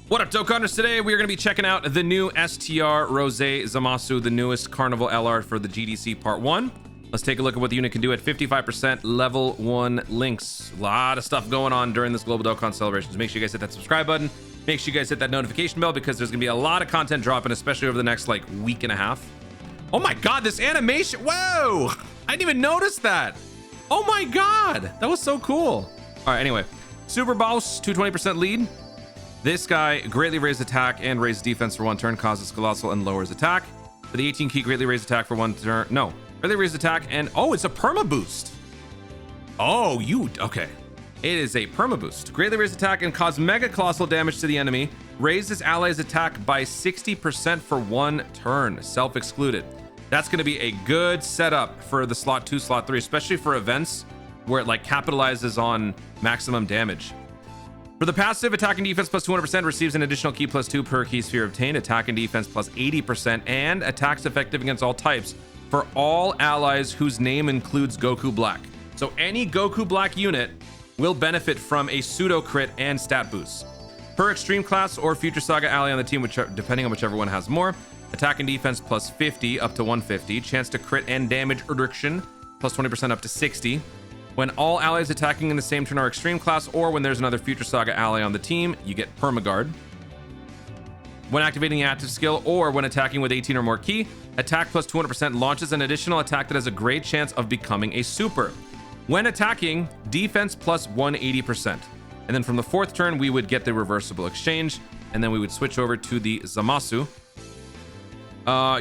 What up, Dokkaners? Today we are going to be checking out the new STR ZAMASU, the newest Carnival LR for the GDC Part 1. Let's take a look at what the unit can do at 55% level 1 links. A lot of stuff going on during this Global Dokkan celebrations. Make sure you guys hit that subscribe button. Make sure you guys hit that notification bell because there's going to be a lot of content dropping, especially over the next like week and a half. Oh my god, this animation. Whoa! I didn't even notice that. Oh my god, that was so cool. All right, anyway. Super Boss, 220% lead. This guy greatly raised attack and raised defense for 1 turn, causes colossal and lowers attack. For the 18 key, greatly raised attack for 1 turn. No, greatly raised attack and oh, it's a perma boost. Oh, okay. It is a perma boost. Greatly raised attack and cause mega colossal damage to the enemy. Raises allies' attack by 60% for 1 turn, self-excluded. That's going to be a good setup for the slot 2, slot 3, especially for events where it like capitalizes on maximum damage. For the passive, attack and defense plus 200% receives an additional key plus 2 per key sphere obtained, attack and defense plus 80%, and attacks effective against all types for all allies whose name includes Goku Black. So any Goku Black unit will benefit from a pseudo crit and stat boost. Per extreme class or future Saga ally on the team, depending on whichever one has more, attack and defense plus 50 up to 150, chance to crit and damage reduction plus 20% up to 60. When all allies attacking in the same turn are extreme class, or when there's another future Saga ally on the team, you get permaguard. When activating the active skill, or when attacking with 18 or more key, attack plus 200% launches an additional attack that has a great chance of becoming a super. When attacking, defense plus 180%. And then from the 4th turn, we would get the reversible exchange, and then we would switch over to the ZAMASU.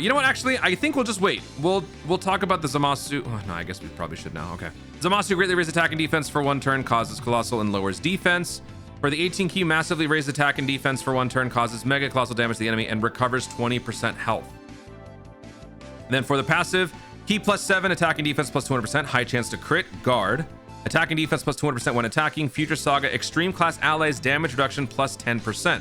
You know what? Actually, I think we'll just wait. We'll talk about the ZAMASU. Oh, no, I guess we probably should now. Okay. ZAMASU greatly raised attack and defense for 1 turn, causes colossal and lowers defense. For the 18 key, massively raised attack and defense for 1 turn, causes mega colossal damage to the enemy and recovers 20% health. And then for the passive, key plus 7, attack and defense plus 200%, high chance to crit, guard. Attack and defense plus 200% when attacking. Future Saga extreme class allies damage reduction plus 10%.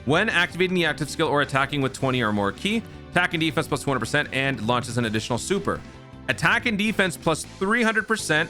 When activating the active skill or attacking with 20 or more key, attack and defense plus 200% and launches an additional super. Attack and defense plus 300%,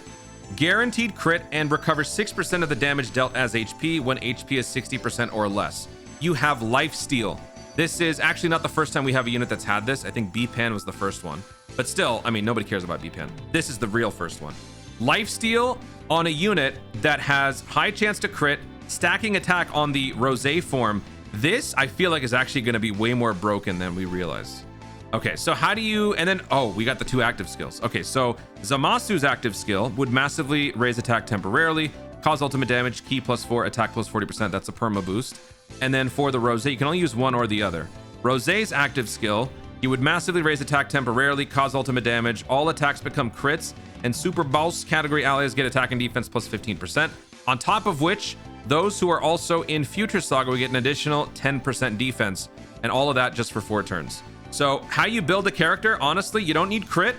guaranteed crit, and recovers 6% of the damage dealt as HP when HP is 60% or less. You have life steal. This is actually not the first time we have a unit that's had this. I think B-Pan was the first one. But still, I mean, nobody cares about B-Pan. This is the real first one. Life steal on a unit that has high chance to crit, stacking attack on the Rosé form. This, I feel like, is actually going to be way more broken than we realize. Okay, so how do you... And then, oh, we got the 2 active skills. Okay, so ZAMASU's active skill would massively raise attack temporarily, cause ultimate damage, key plus 4, attack plus 40%. That's a perma boost. And then for the Rosé, you can only use one or the other. Rosé's active skill, you would massively raise attack temporarily, cause ultimate damage, all attacks become crits, and Super Boss category allies get attack and defense plus 15%. On top of which, those who are also in Future Saga will get an additional 10% defense, and all of that just for 4 turns. So how you build a character, honestly, you don't need crit,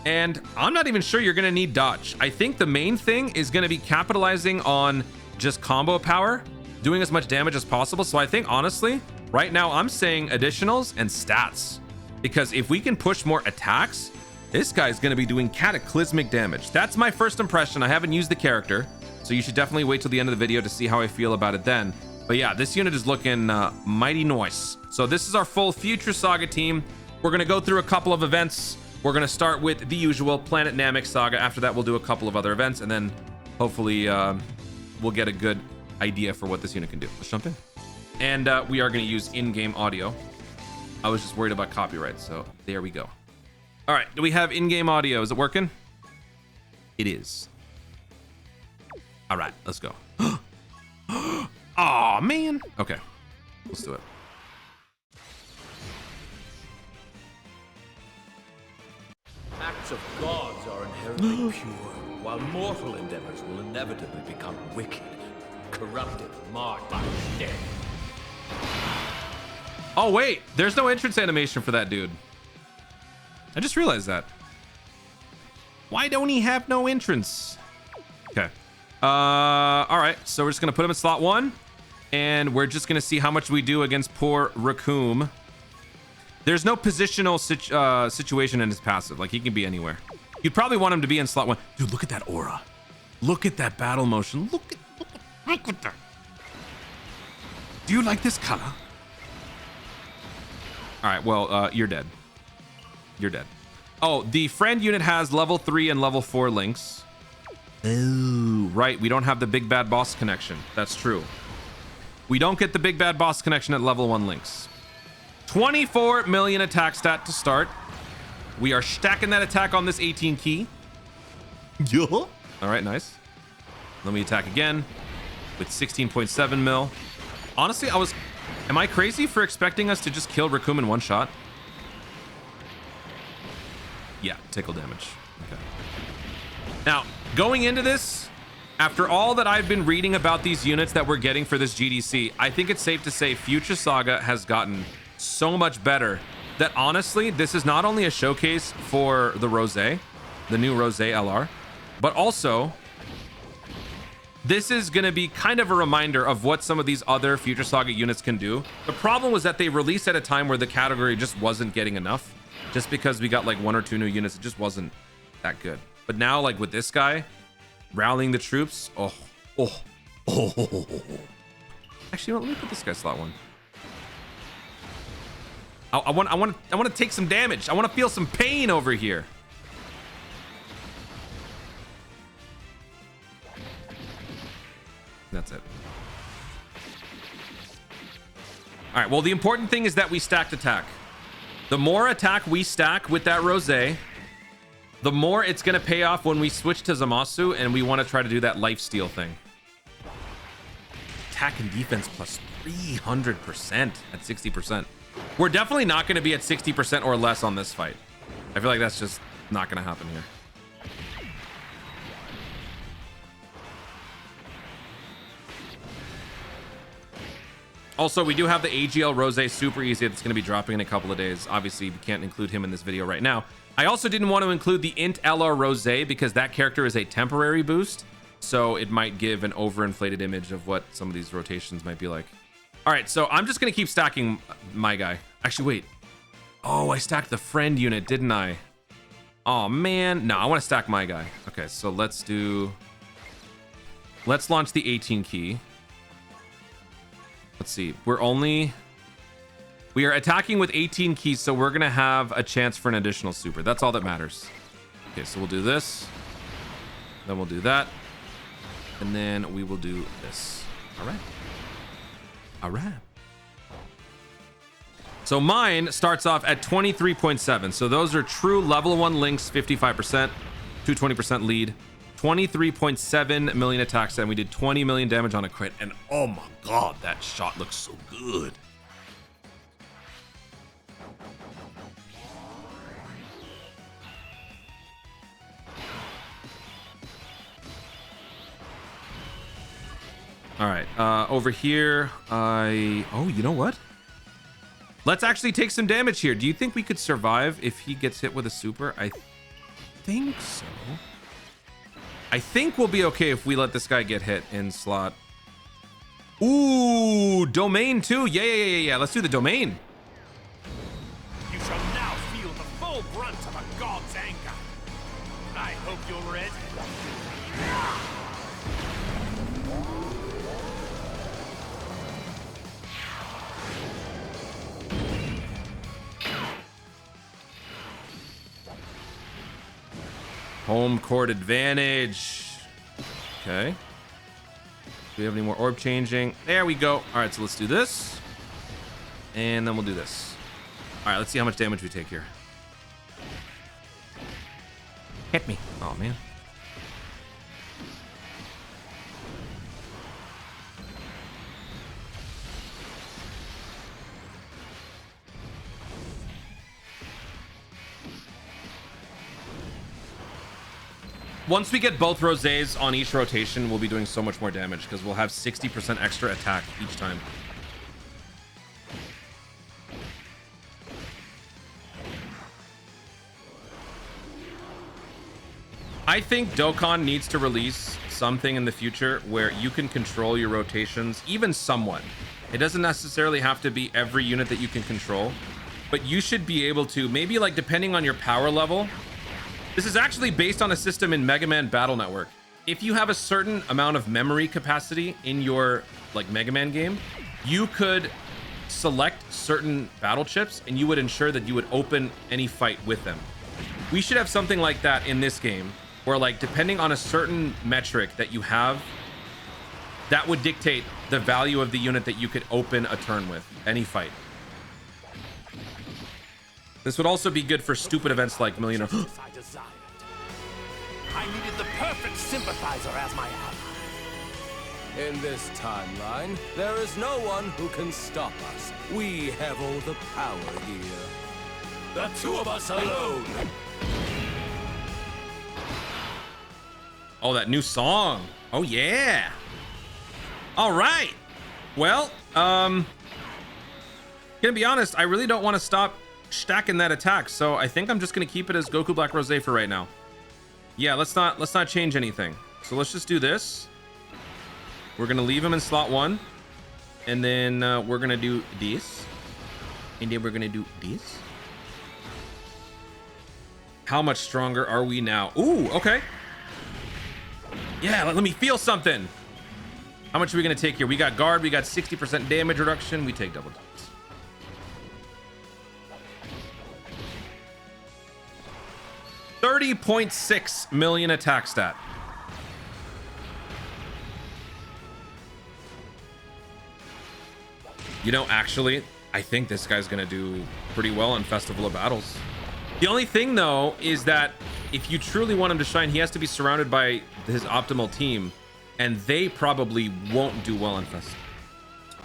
and I'm not even sure you're going to need dodge. I think the main thing is going to be capitalizing on just combo power, doing as much damage as possible. So I think, honestly, right now I'm saying additionals and stats, because if we can push more attacks, this guy's going to be doing cataclysmic damage. That's my first impression. I haven't used the character, so you should definitely wait till the end of the video to see how I feel about it then. But yeah, this unit is looking mighty nice. So this is our full Future Saga team. We're going to go through a couple of events. We're going to start with the usual Planet Namek Saga. After that, we'll do a couple of other events, and then hopefully we'll get a good idea for what this unit can do. Let's jump in. And we are going to use in-game audio. I was just worried about copyright, so there we go. All right, do we have in-game audio? Is it working? It is. All right, let's go. Oh man. Okay, let's do it. Acts of gods are inherently pure, while mortal endeavors will inevitably become wicked, corrupted, marked by death. Oh wait, there's no entrance animation for that dude. I just realized that. Why don't he have no entrance? Okay. All right, so we're just gonna put him in slot 1, and we're just gonna see how much we do against poor Raccoon. There's no positional situation in his passive. Like, he can be anywhere. You'd probably want him to be in slot 1. Dude, look at that aura. Look at that battle motion. Look at that. Do you like this color? All right, well, you're dead. You're dead. Oh, the friend unit has level 3 and level 4 links. Oh, right. We don't have the big bad boss connection. That's true. We don't get the big bad boss connection at level 1 links. 24 million attack stat to start. We are stacking that attack on this 18 key. Yeah. All right, nice. Let me attack again with 16.7 mil. Honestly, am I crazy for expecting us to just kill Raccoon in one shot? Yeah, tickle damage. Okay. Now, going into this, after all that I've been reading about these units that we're getting for this GDC, I think it's safe to say Future Saga has gotten so much better that honestly, this is not only a showcase for the Rosé, the new Rosé LR, but also this is going to be kind of a reminder of what some of these other Future Saga units can do. The problem was that they released at a time where the category just wasn't getting enough. Just because we got like 1 or 2 new units, it just wasn't that good. But now, like with this guy, rallying the troops, Actually, let me put this guy slot 1. I want to take some damage. I want to feel some pain over here. That's it. All right, well, the important thing is that we stacked attack. The more attack we stack with that Rosé, the more it's going to pay off when we switch to ZAMASU and we want to try to do that lifesteal thing. Attack and defense plus 300% at 60%. We're definitely not going to be at 60% or less on this fight. I feel like that's just not going to happen here. Also, we do have the AGL Rosé super easy that's going to be dropping in a couple of days. Obviously, we can't include him in this video right now. I also didn't want to include the Int LR Rosé because that character is a temporary boost. So it might give an overinflated image of what some of these rotations might be like. All right, so I'm just going to keep stacking my guy. Actually, wait. Oh, I stacked the friend unit, didn't I? Oh, man. No, I want to stack my guy. Okay, so let's launch the 18 key. Let's see. We are attacking with 18 keys, so we're going to have a chance for an additional super. That's all that matters. Okay, so we'll do this. Then we'll do that. And then we will do this. All right. All right. So mine starts off at 23.7. So those are true level 1 links, 55%, 220% lead, 23.7 million attacks, and we did 20 million damage on a crit. And oh my god, that shot looks so good. All right, over here, oh, you know what? Let's actually take some damage here. Do you think we could survive if he gets hit with a super? I think so. I think we'll be okay if we let this guy get hit in slot. Ooh, domain too. Yeah. Let's do the domain. You shall now feel the full brunt of a god's anger. I hope you're ready. Home court advantage. Okay. Do we have any more orb changing? There we go. All right, so let's do this. And then we'll do this. All right, let's see how much damage we take here. Hit me. Oh, man. Once we get both Rosés on each rotation, we'll be doing so much more damage because we'll have 60% extra attack each time. I think Dokkan needs to release something in the future where you can control your rotations, even somewhat. It doesn't necessarily have to be every unit that you can control, but you should be able to, maybe like depending on your power level. This is actually based on a system in Mega Man Battle Network. if you have a certain amount of memory capacity in your like Mega Man game, you could select certain battle chips and you would ensure that you would open any fight with them. We should have something like that in this game where, like, depending on a certain metric that you have, that would dictate the value of the unit that you could open a turn with, any fight. This would also be good for stupid events like Millionaire. I desired. I needed the perfect sympathizer as my ally. In this timeline, there is no one who can stop us. We have all the power here. The two of us alone. Oh, that new song. Oh, yeah. All right. Well, gonna be honest, I really don't want to stop stacking that attack, so I think I'm just gonna keep it as Goku Black Rose for right now. Yeah, let's not change anything. So let's just do this. We're gonna leave him in slot 1, and then we're gonna do this, and then we're gonna do this. How much stronger are we now? Ooh, okay. Yeah, let me feel something. How much are we gonna take here? We got guard, we got 60% damage reduction. We take double damage. 30.6 million attack stat. You know, actually, I think this guy's gonna do pretty well in Festival of Battles. The only thing, though, is that if you truly want him to shine, he has to be surrounded by his optimal team, and they probably won't do well in Festival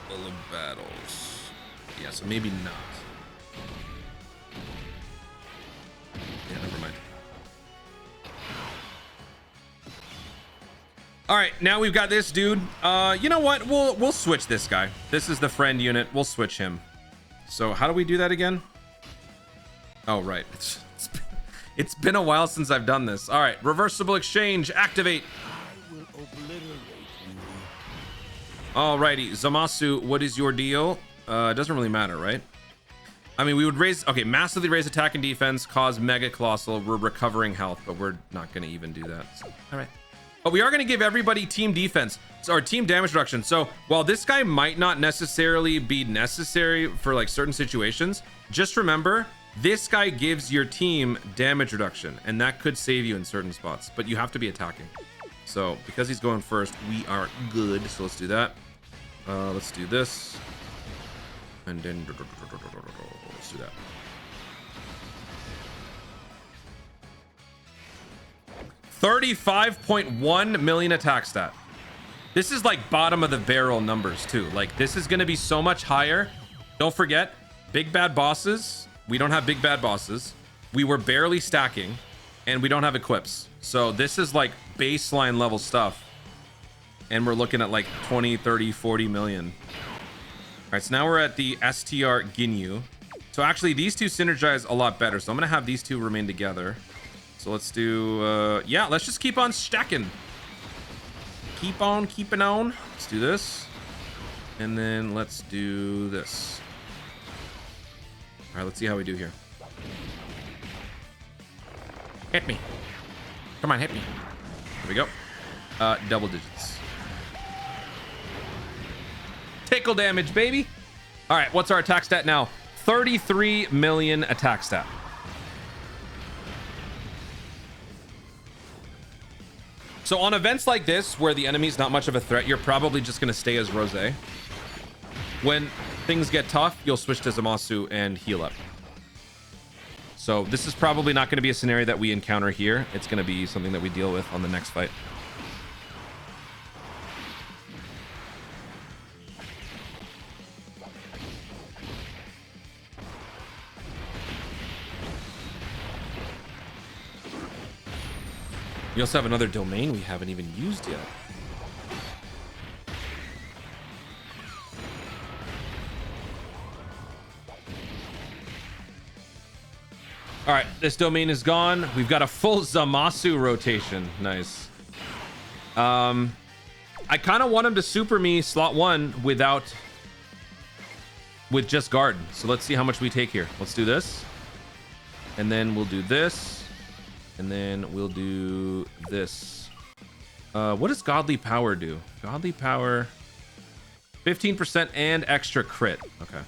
of Battles. Yeah, so maybe not. Yeah, never mind. All right, now we've got this dude. You know what? We'll switch this guy. This is the friend unit. We'll switch him. So how do we do that again? Oh, right. It's been a while since I've done this. All right, reversible exchange, activate. I will obliterate you. Alrighty, Zamasu, what is your deal? It doesn't really matter, right? I mean, we would raise, okay, massively raise attack and defense, cause mega colossal. We're recovering health, but we're not gonna even do that. So, all right. But we are gonna give everybody team defense or team damage reduction. So while this guy might not necessarily be necessary for like certain situations, just remember, this guy gives your team damage reduction, and that could save you in certain spots, but you have to be attacking. So because he's going first, we are good. So let's do that. Let's do this. And then let's do that. $35.1 million attack stat. This is like bottom of the barrel numbers too. Like this is going to be so much higher. Don't forget, big bad bosses. We don't have big bad bosses. We were barely stacking, and we don't have equips. So this is like baseline level stuff. And we're looking at like 20, 30, 40 million. All right, so now we're at the STR GOKU. So actually these two synergize a lot better. So I'm gonna have these two remain together. So let's do, yeah, let's just keep on stacking. Keep on keeping on. Let's do this. And then let's do this. All right, let's see how we do here. Hit me. Come on, hit me. Here we go. Double digits. Tickle damage, baby. All right, what's our attack stat now? 33 million attack stat. So on events like this, where the enemy's not much of a threat, you're probably just gonna stay as Rose. When things get tough, you'll switch to Zamasu and heal up. So this is probably not gonna be a scenario that we encounter here. It's gonna be something that we deal with on the next fight. We also have another domain we haven't even used yet. All right, this domain is gone. We've got a full Zamasu rotation. Nice. I kind of want him to super me slot 1 with just guard. So let's see how much we take here. Let's do this. And then we'll do this. And then we'll do this. What does Godly Power do? Godly Power, 15% and extra crit. Okay.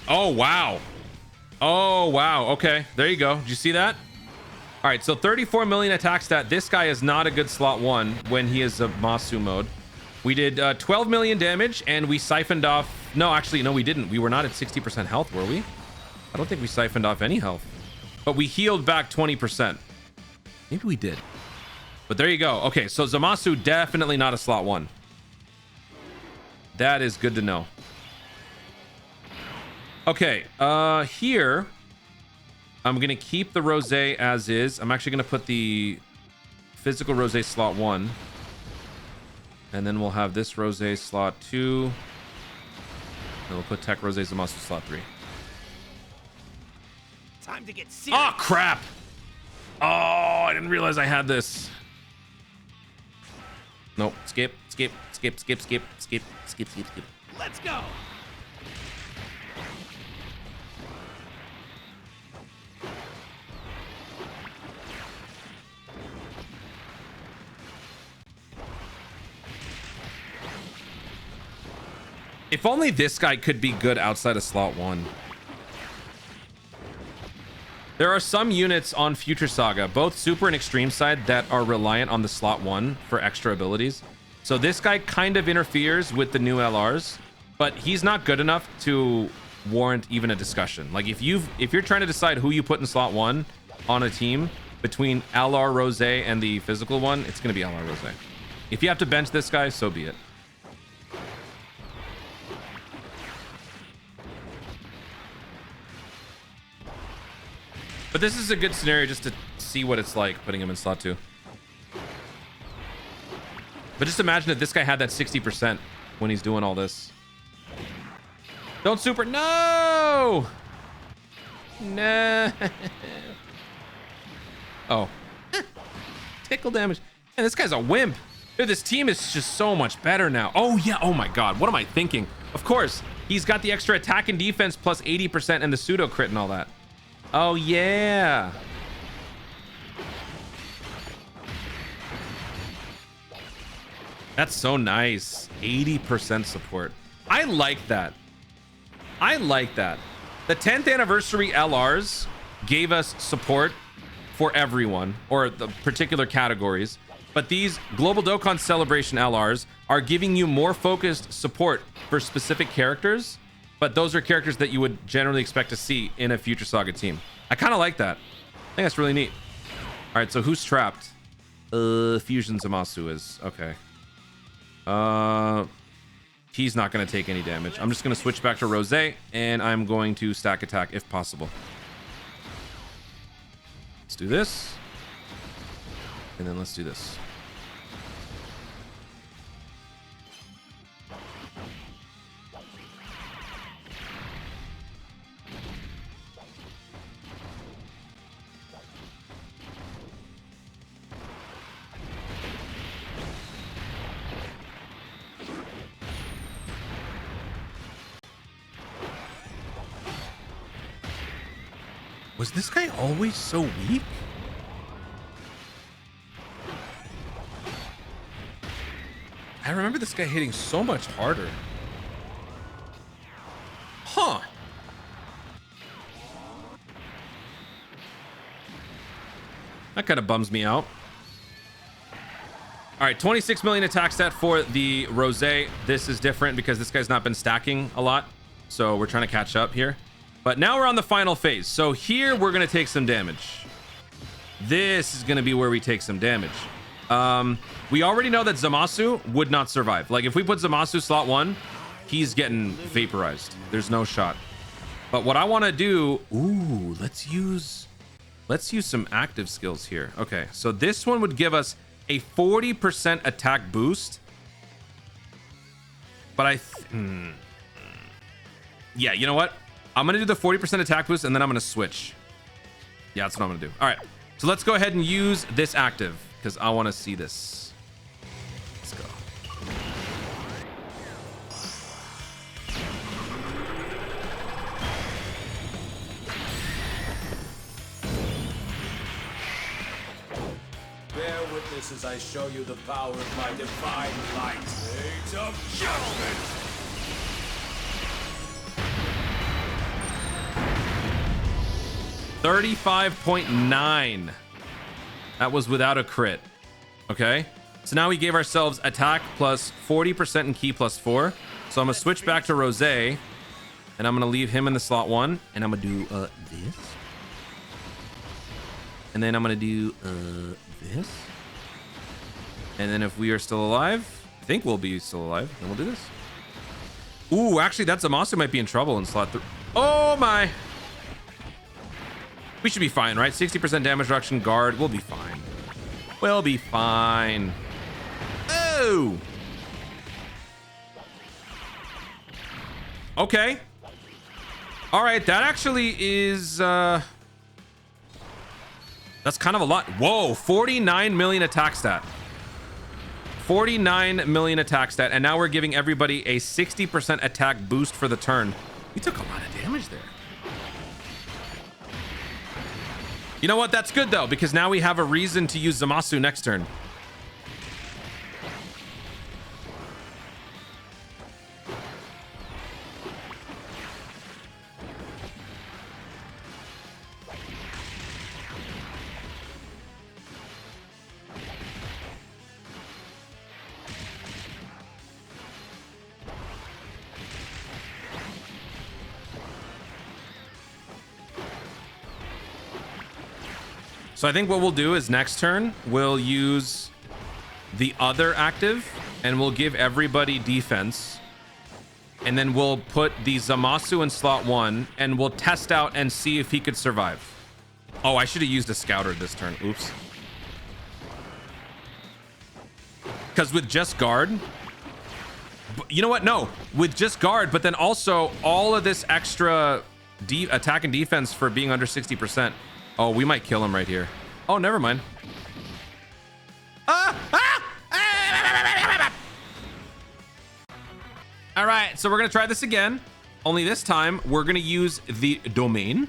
Oh, wow. Oh, wow. Okay, there you go. Did you see that? All right, so 34 million attack stat. This guy is not a good slot 1 when he is a Zamasu mode. We did 12 million damage, and we siphoned off... No, actually, no, we didn't. We were not at 60% health, were we? I don't think we siphoned off any health. But we healed back 20%. Maybe we did. But there you go. Okay, so Zamasu, definitely not a slot 1. That is good to know. Okay, here... I'm going to keep the Rosé as is. I'm actually going to put the physical Rosé slot 1. And then we'll have this Rosé slot 2. And we'll put Tech Rosé Zamasu slot 3. Time to get serious. Oh, crap. Oh, I didn't realize I had this. Nope. Skip. Let's go. If only this guy could be good outside of slot 1. There are some units on Future Saga, both Super and Extreme side, that are reliant on the slot 1 for extra abilities. So this guy kind of interferes with the new LRs, but he's not good enough to warrant even a discussion. Like if you're trying to decide who you put in slot 1 on a team between LR Rosé and the physical one, it's going to be LR Rosé. If you have to bench this guy, so be it. But this is a good scenario just to see what it's like putting him in slot 2. But just imagine that this guy had that 60% when he's doing all this. Don't super. No! No. Oh. Tickle damage. Man, this guy's a wimp. Dude, this team is just so much better now. Oh, yeah. Oh, my God. What am I thinking? Of course. He's got the extra attack and defense plus 80% and the pseudo crit and all that. Oh, yeah. That's so nice. 80% support. I like that. I like that. The 10th anniversary LRs gave us support for everyone, or the particular categories. But these Global Dokkan Celebration LRs are giving you more focused support for specific characters. But those are characters that you would generally expect to see in a Future Saga team. I kind of like that. I think that's really neat. All right, so who's trapped? Fusion Zamasu is. Okay. He's not going to take any damage. I'm just going to switch back to Rosé, and I'm going to stack attack if possible. Let's do this. And then let's do this. Was this guy always so weak? I remember this guy hitting so much harder. Huh. That kind of bums me out. All right, 26 million attack stat for the Rosé. This is different because this guy's not been stacking a lot. So we're trying to catch up here. But now we're on the final phase. So here we're going to take some damage. This is going to be where we take some damage. We already know that Zamasu would not survive. Like if we put Zamasu slot 1, he's getting vaporized. There's no shot. But what I want to do, ooh, let's use some active skills here. Okay, so this one would give us a 40% attack boost. But yeah, you know what? I'm going to do the 40% attack boost and then I'm going to switch. Yeah, that's what I'm going to do. All right, so let's go ahead and use this active because I want to see this. Let's go. witness as I show you the power of my divine light. Age of judgment! $35.9. That was without a crit. Okay. So now we gave ourselves attack plus 40% and key plus 4. So I'm going to switch back to Rose. And I'm going to leave him in the slot 1. And I'm going to do this. And then I'm going to do this. And then if we are still alive, I think we'll be still alive. Then we'll do this. Ooh, actually, that ZAMASU might be in trouble in slot 3. Oh, my. We should be fine, right? 60% damage reduction, guard. We'll be fine. We'll be fine. Oh! Okay. All right, that actually is... that's kind of a lot. Whoa, 49 million attack stat. 49 million attack stat. And now we're giving everybody a 60% attack boost for the turn. We took a lot of damage there. You know what? That's good, though, because now we have a reason to use ZAMASU next turn. So I think what we'll do is next turn, we'll use the other active and we'll give everybody defense. And then we'll put the ZAMASU in slot 1 and we'll test out and see if he could survive. Oh, I should have used a scouter this turn. Oops. Because with just guard, you know what? No, with just guard, but then also all of this extra attack and defense for being under 60%. Oh, we might kill him right here. Oh, never mind. All right, so we're gonna try this again. Only this time, we're gonna use the domain.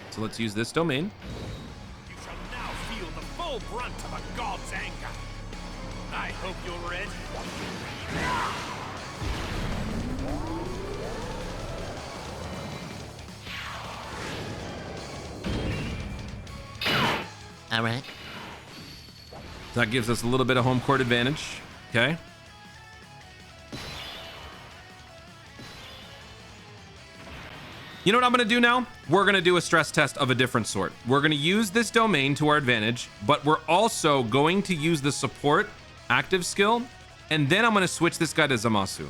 So let's use this domain. You shall now feel the full brunt of a god's anger. I hope you're ready. All right. That gives us a little bit of home court advantage. Okay. You know what I'm going to do now? We're going to do a stress test of a different sort. We're going to use this domain to our advantage, but we're also going to use the support active skill, and then I'm going to switch this guy to ZAMASU.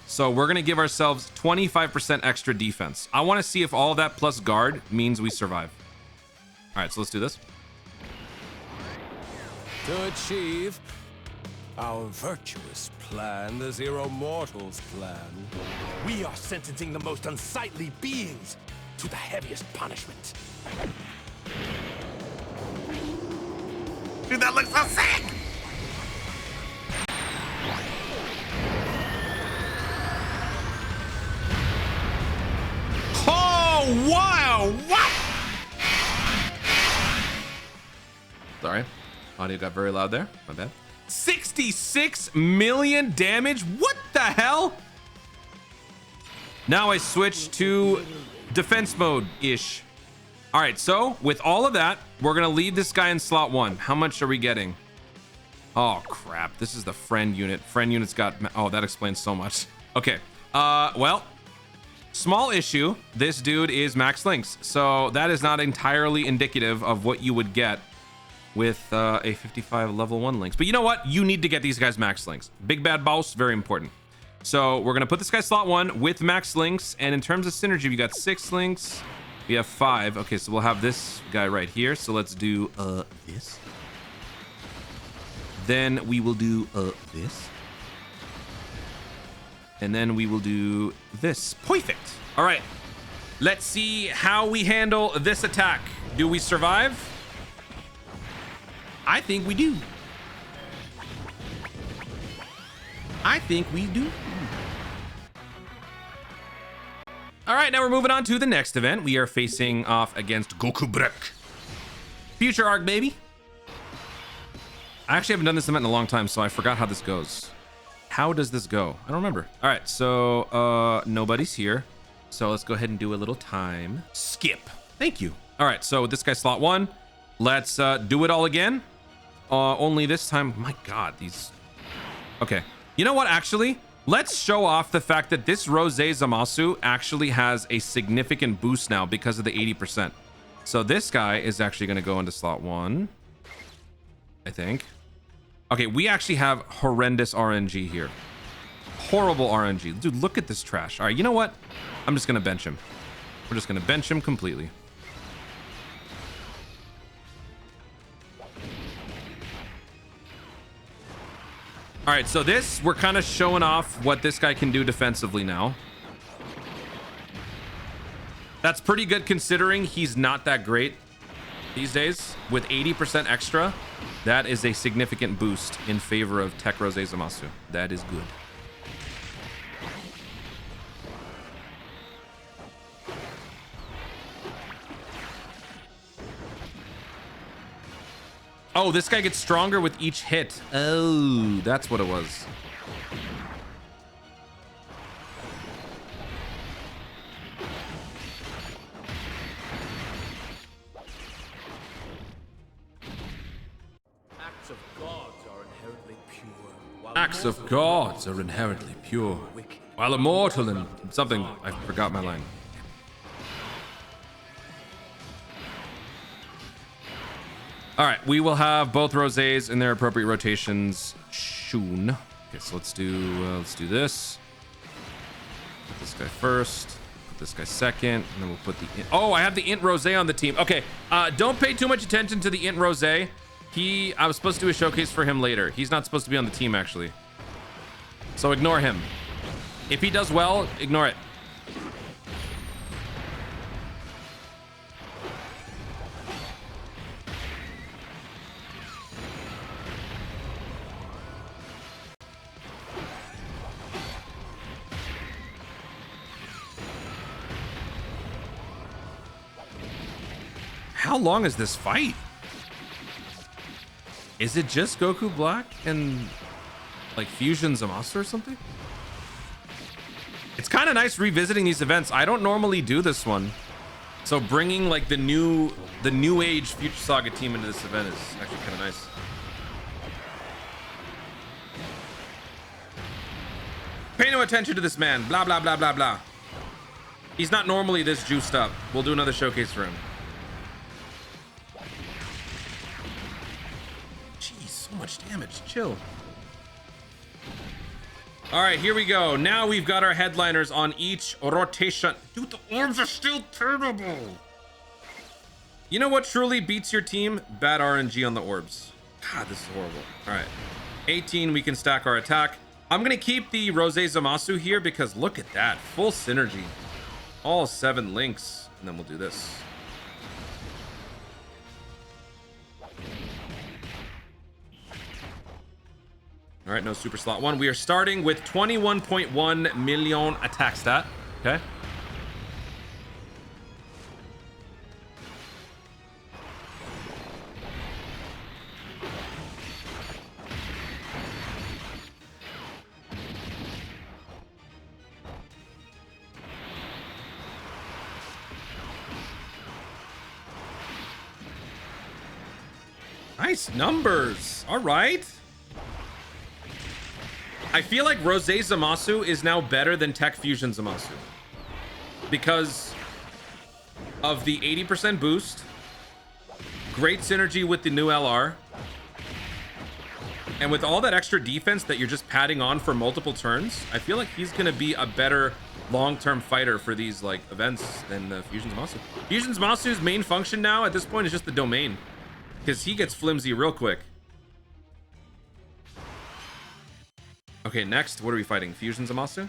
So we're going to give ourselves 25% extra defense. I want to see if all that plus guard means we survive. All right, so let's do this. To achieve our virtuous plan, the Zero Mortals plan. We are sentencing the most unsightly beings to the heaviest punishment. Dude, that looks so sick! Oh, wow! What? Sorry, audio got very loud there. My bad. 66 million damage? What the hell? Now I switch to defense mode-ish. All right, so with all of that, we're gonna leave this guy in slot 1. How much are we getting? Oh, crap. This is the friend unit. Friend unit's got... Oh, that explains so much. Okay. Well, small issue. This dude is max links. So that is not entirely indicative of what you would get with a 55 level 1 links. But you know what? You need to get these guys max links. Big bad boss, very important. So we're going to put this guy slot 1 with max links. And in terms of synergy, we got 6 links. We have 5. Okay, so we'll have this guy right here. So let's do this. Then we will do this. And then we will do this. Perfect. All right. Let's see how we handle this attack. Do we survive? I think we do. I think we do. All right, now we're moving on to the next event. We are facing off against Goku Break. Future arc, baby. I actually haven't done this event in a long time, so I forgot how this goes. How does this go? I don't remember. All right, so nobody's here. So let's go ahead and do a little time skip. Thank you. All right, so this guy's slot 1. Let's do it all again. Only this time, my God, these. Okay, you know what? Actually, let's show off the fact that this Rose ZAMASU actually has a significant boost now because of the 80%. So this guy is actually going to go into slot 1, I think. Okay, we actually have horrendous RNG here. Horrible RNG. Dude, look at this trash. All right, you know what? I'm just going to bench him. We're just going to bench him completely. All right, so this, we're kind of showing off what this guy can do defensively now. That's pretty good considering he's not that great these days. With 80% extra, that is a significant boost in favor of Tech Rose ZAMASU. That is good. Oh, this guy gets stronger with each hit. Oh, that's what it was. Acts of gods are inherently pure. Acts of gods are inherently pure, while immortal and something. I forgot my line. All right, we will have both rosés in their appropriate rotations soon. Okay, so let's do this. Put this guy first. Put this guy second, and then we'll put the. Oh, I have the int rosé on the team. Okay, don't pay too much attention to the int rosé. I was supposed to do a showcase for him later. He's not supposed to be on the team actually. So ignore him. If he does well, ignore it. How long is this fight? Is it just Goku Black and like Fusion ZAMASU or something? It's kind of nice revisiting these events. I don't normally do this one. So bringing like the new age Future Saga team into this event is actually kind of nice. Pay no attention to this man. Blah, blah, blah, blah, blah. He's not normally this juiced up. We'll do another showcase for him. So much damage. Chill. All right, here we go. Now we've got our headliners on each rotation. Dude, the orbs are still terrible. You know what truly beats your team? Bad RNG on the orbs. God, this is horrible. All right. 18, we can stack our attack. I'm going to keep the Rose ZAMASU here because look at that. Full synergy. All 7 links. And then we'll do this. All right, no super slot 1. We are starting with 21.1 million attack stat. Okay. Nice numbers. All right. I feel like Rose ZAMASU is now better than Tech Fusion ZAMASU because of the 80% boost, great synergy with the new LR, and with all that extra defense that you're just padding on for multiple turns. I feel like he's gonna be a better long-term fighter for these like events than the Fusion ZAMASU. Fusion ZAMASU's main function now at this point is just the domain because he gets flimsy real quick. Okay, next, what are we fighting? Fusion ZAMASU?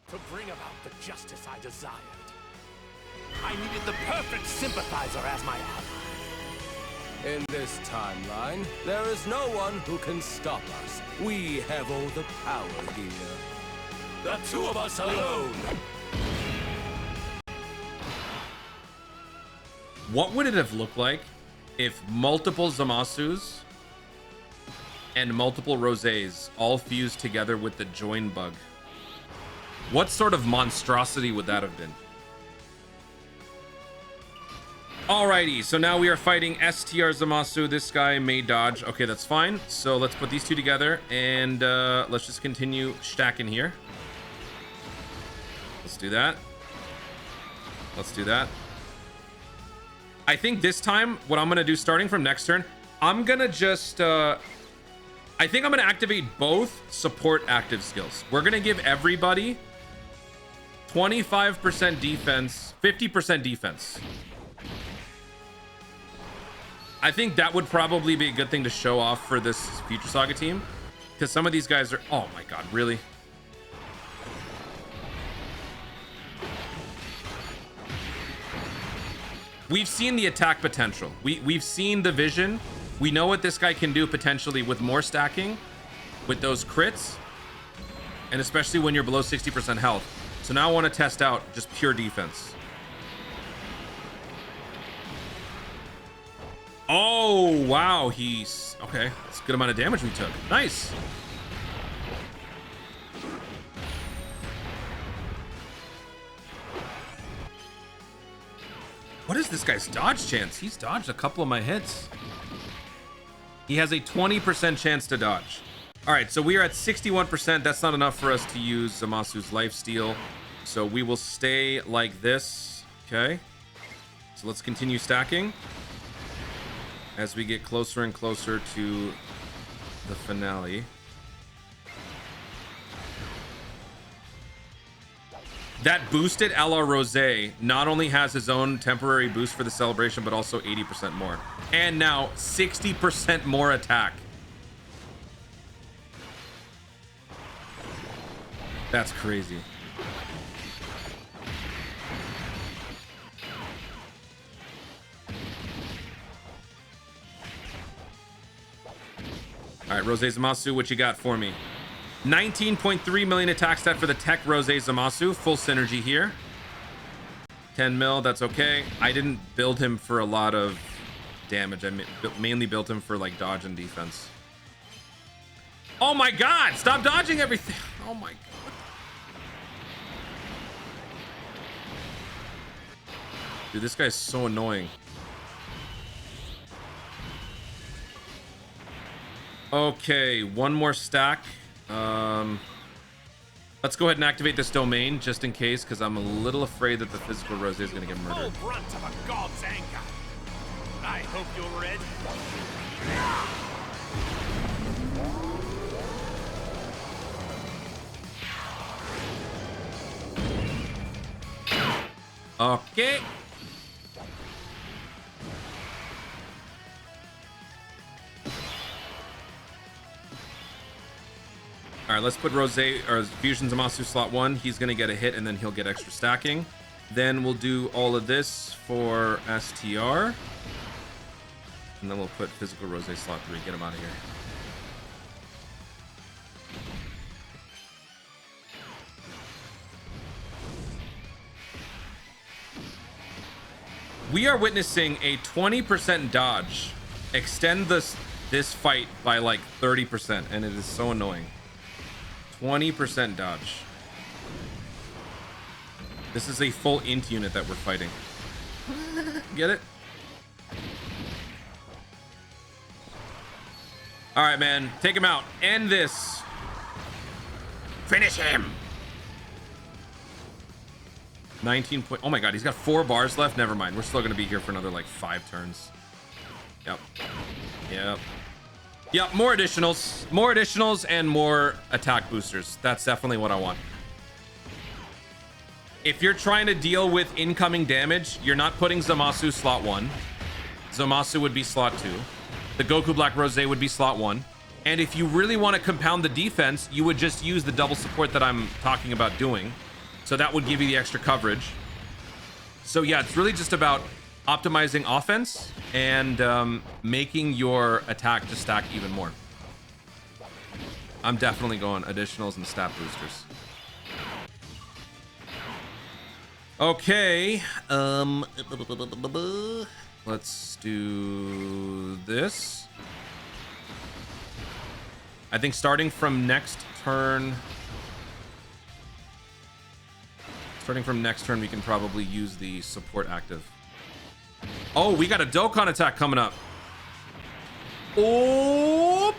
To bring about the justice I desired, I needed the perfect sympathizer as my ally. In this timeline, there is no one who can stop us. We have all the power here. The two of us alone. What would it have looked like if multiple Zamasus and multiple Rosés all fused together with the join bug? What sort of monstrosity would that have been? Alrighty, so now we are fighting STR Zamasu. This guy may dodge. Okay, that's fine. So let's put these two together and let's just continue stacking here. Let's do that. Let's do that. I think this time what I'm gonna do starting from next turn, I'm gonna just I think I'm gonna activate both support active skills. We're gonna give everybody 25% defense, 50% defense. I think that would probably be a good thing to show off for this Future Saga team, because some of these guys are, oh my god, really? We've seen the attack potential. We've seen the vision. We know what this guy can do potentially with more stacking, with those crits, and especially when you're below 60% health. So now I want to test out just pure defense. Oh, wow. He's okay. That's a good amount of damage we took. Nice. What is this guy's dodge chance? He's dodged a couple of my hits. He has a 20% chance to dodge. All right, so we are at 61%. That's not enough for us to use Zamasu's lifesteal. So we will stay like this. Okay. So let's continue stacking as we get closer and closer to the finale. That boosted LR Rosé not only has his own temporary boost for the celebration, but also 80% more. And now 60% more attack. That's crazy. All right, Rosé Zamasu, what you got for me? 19.3 million attack stat for the Tech Rosé Zamasu. Full synergy here. 10 mil, that's okay. I didn't build him for a lot of damage. I mainly built him for like dodge and defense. Oh my god! Stop dodging everything! Oh my god. Dude, this guy's so annoying. Okay, one more stack. Let's go ahead and activate this domain just in case, because I'm a little afraid that the physical Rosé is going to get murdered. Full brunt of a god's anger. I hope you're ready. Okay. All right, let's put Rosé or Fusion Zamasu slot 1. He's going to get a hit and then he'll get extra stacking. Then we'll do all of this for STR. And then we'll put physical Rosé slot 3. Get him out of here. We are witnessing a 20% dodge extend this fight by like 30%, and it is so annoying. 20% dodge. This is a full int unit that we're fighting. Get it? All right, man. Take him out. End this. Finish him. 19 point. Oh my god, he's got 4 bars left. Never mind. We're still going to be here for another like 5 turns. Yep. Yep. Yep, more additionals and more attack boosters. That's definitely what I want. If you're trying to deal with incoming damage, you're not putting Zamasu slot 1. Zamasu would be slot 2. The Goku Black Rosé would be slot 1. And if you really want to compound the defense, you would just use the double support that I'm talking about doing. So that would give you the extra coverage. So yeah, it's really just about optimizing offense and making your attack just stack even more. I'm definitely going additionals and stat boosters. Okay. Let's do this. I think starting from next turn, we can probably use the support active. Oh, we got a Dokkan attack coming up. Oh,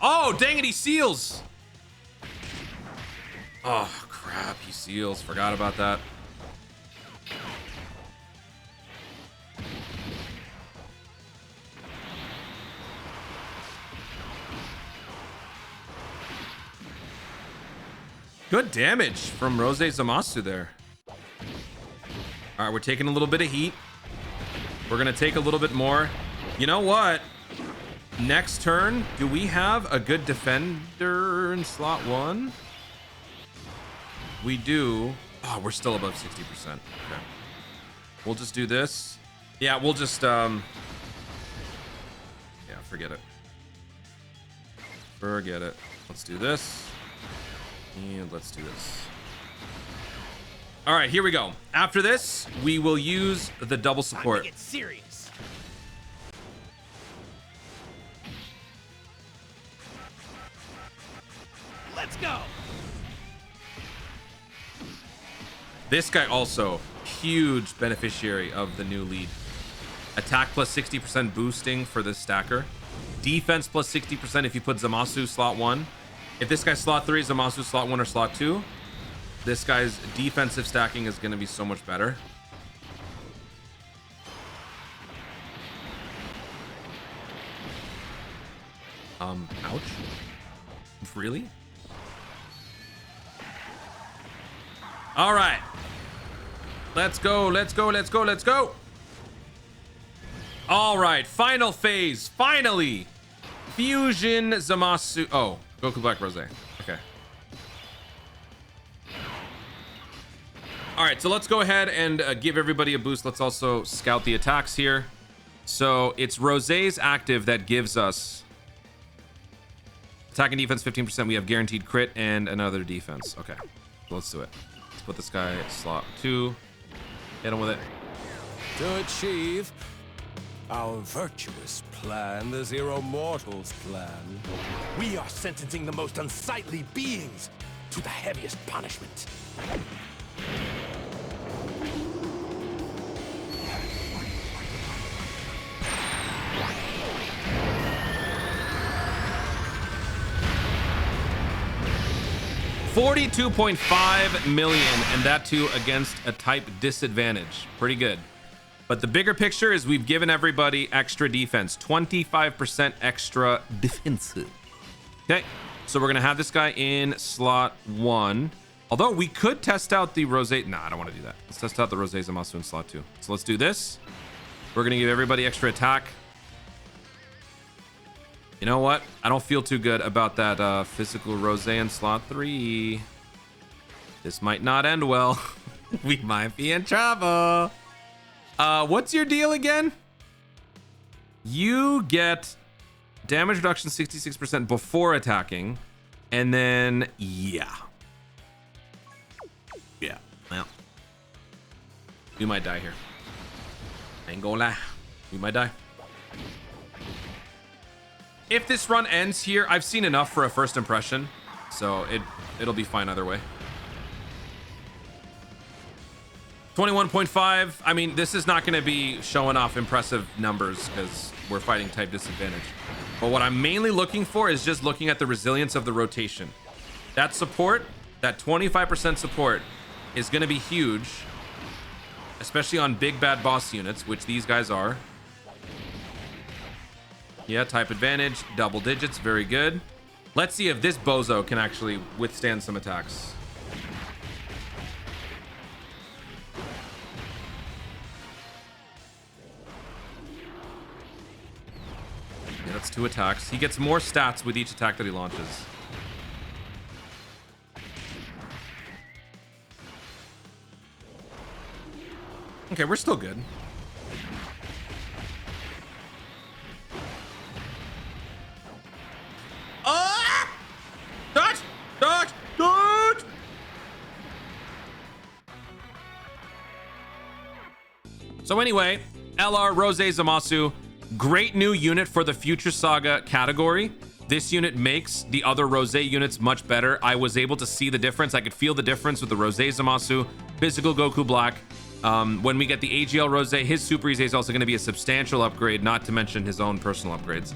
oh, dang it, he seals. Oh, crap, he seals. Forgot about that. Good damage from Rose ZAMASU there. All right, we're taking a little bit of heat. We're going to take a little bit more. You know what? Next turn, do we have a good defender in slot 1? We do. Oh, we're still above 60%. Okay. We'll just do this. Yeah, we'll just yeah, forget it. Forget it. Let's do this. And let's do this. All right, here we go. After this, we will use the double support. Get serious. Let's go. This guy also huge beneficiary of the new lead. Attack plus 60% boosting for this stacker. Defense plus 60% if you put ZAMASU slot 1. If this guy's slot 3, ZAMASU slot 1 or slot 2, this guy's defensive stacking is going to be so much better. Ouch. Really? All right. Let's go, let's go, let's go, let's go. All right, final phase, finally. Fusion ZAMASU. Oh, Goku Black Rose. Okay. All right, so let's go ahead and give everybody a boost. Let's also scout the attacks here. So it's Rose's active that gives us attack and defense 15%. We have guaranteed crit and another defense. Okay, so let's do it. Let's put this guy at slot 2. Hit him with it. To achieve our virtuous plan, the Zero Mortals plan, we are sentencing the most unsightly beings to the heaviest punishment. 42.5 million, and that too against a type disadvantage. Pretty good. But the bigger picture is we've given everybody extra defense, 25% extra defense. Okay, so we're gonna have this guy in slot 1. Although we could test out the Rose. Nah, I don't want to do that. Let's test out the Rose ZAMASU in slot 2. So let's do this. We're gonna give everybody extra attack. You know what? I don't feel too good about that physical Rose in slot 3. This might not end well. We might be in trouble. What's your deal again? You get damage reduction 66% before attacking. And then, yeah. Yeah, well. We might die here. I ain't gonna lie. We might die. If this run ends here, I've seen enough for a first impression, so it'll be fine either way. 21.5. I mean, this is not going to be showing off impressive numbers because we're fighting type disadvantage. But what I'm mainly looking for is just looking at the resilience of the rotation. That support, that 25% support, is going to be huge, especially on big bad boss units, which these guys are. Yeah, type advantage, double digits, very good. Let's see if this bozo can actually withstand some attacks. Yeah, that's 2 attacks. He gets more stats with each attack that he launches. Okay, we're still good. Dodge! Dodge! Dodge! So anyway, LR Rose Zamasu, great new unit for the Future Saga category. This unit makes the other Rose units much better. I was able to see the difference. I could feel the difference with the Rose Zamasu, Physical Goku Black. When we get the AGL Rose, his Super Rose is also going to be a substantial upgrade, not to mention his own personal upgrades.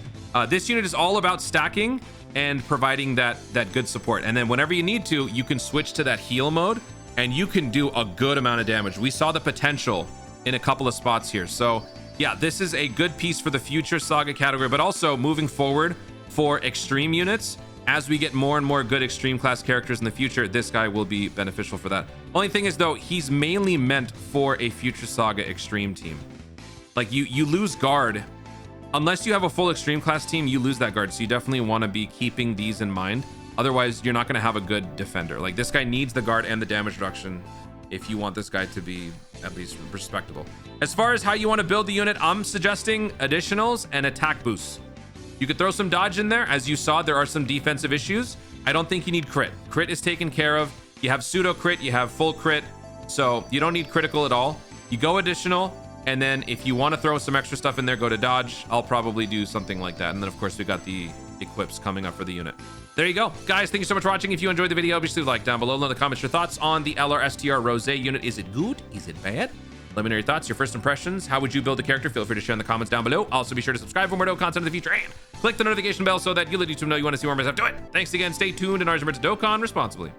This unit is all about stacking and providing that good support. And then whenever you need to, you can switch to that heal mode and you can do a good amount of damage. We saw the potential in a couple of spots here. So yeah, this is a good piece for the Future Saga category, but also moving forward for extreme units. As we get more and more good extreme class characters in the future, this guy will be beneficial for that. Only thing is though, he's mainly meant for a Future Saga extreme team. Like you lose guard. Unless you have a full extreme class team, you lose that guard. So you definitely want to be keeping these in mind. Otherwise, you're not going to have a good defender. Like this guy needs the guard and the damage reduction if you want this guy to be at least respectable. As far as how you want to build the unit, I'm suggesting additionals and attack boosts. You could throw some dodge in there. As you saw, there are some defensive issues. I don't think you need crit. Crit is taken care of. You have pseudo crit, you have full crit. So you don't need critical at all. You go additional. And then if you want to throw some extra stuff in there, go to dodge. I'll probably do something like that. And then of course we got the equips coming up for the unit. There you go. Guys, thank you so much for watching. If you enjoyed the video, be sure to like down below. Let me know in the comments your thoughts on the LR STR Rose unit. Is it good? Is it bad? Let me know your thoughts, your first impressions. How would you build a character? Feel free to share in the comments down below. Also, be sure to subscribe for more Dokkan content in the future and click the notification bell so that you let YouTube know you want to see more myself do it. Thanks again. Stay tuned and remember to Dokkan responsibly.